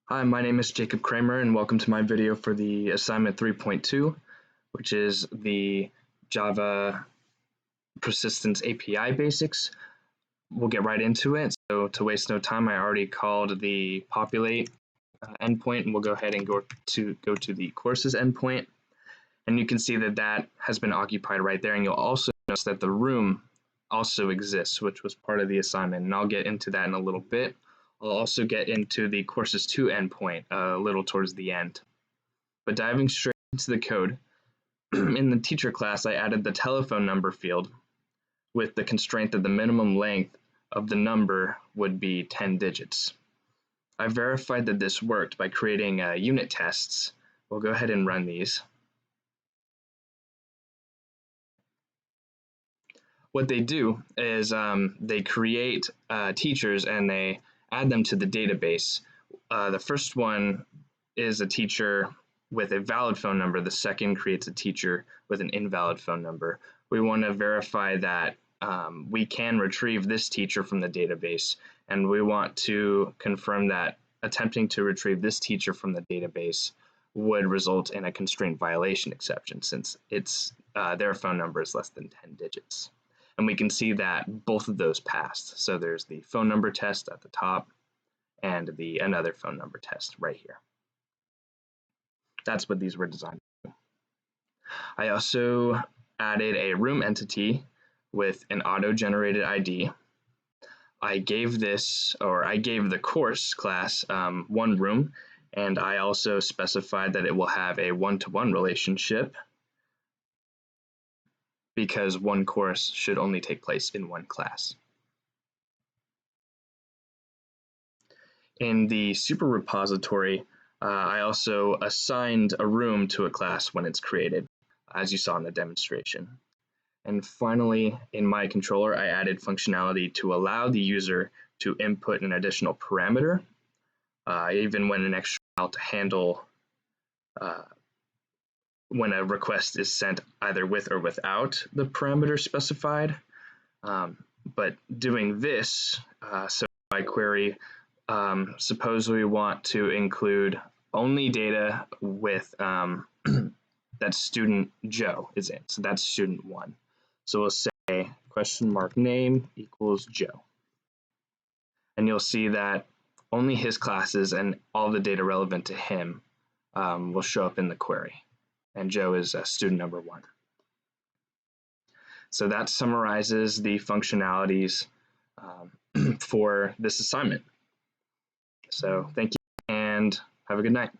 Hi, my name is Jacob Kramer and welcome to my video for the assignment 3.2, which is the Java persistence API basics. We'll get right into it. So to waste no time, I already called the populate endpoint, and we'll go ahead and go to the courses endpoint. And you can see that that has been occupied right there. And you'll also notice that the room also exists, which was part of the assignment. And I'll get into that in a little bit. I'll also get into the courses 2 endpoint a little towards the end. But diving straight into the code, in the teacher class, I added the telephone number field with the constraint that the minimum length of the number would be 10 digits. I verified that this worked by creating unit tests. We'll go ahead and run these. What they do is they create teachers and they add them to the database. The first one is a teacher with a valid phone number. The second creates a teacher with an invalid phone number. We want to verify that we can retrieve this teacher from the database, and we want to confirm that attempting to retrieve this teacher from the database would result in a constraint violation exception, since their phone number is less than 10 digits. And we can see that both of those passed. So there's the phone number test at the top and the another phone number test right here. That's what these were designed to do. I also added a room entity with an auto-generated ID. I gave the course class one room, and I also specified that it will have a one-to-one relationship because one course should only take place in one class. In the super repository, I also assigned a room to a class when it's created, as you saw in the demonstration. And finally, in my controller, I added functionality to allow the user to input an additional parameter. I even went an extra mile to handle when a request is sent either with or without the parameter specified. But doing this, so my query, suppose we want to include only data with that student Joe is in. So that's student 1. So we'll say question mark name equals Joe. And you'll see that only his classes and all the data relevant to him will show up in the query. And Joe is student number 1. So that summarizes the functionalities for this assignment. So thank you and have a good night.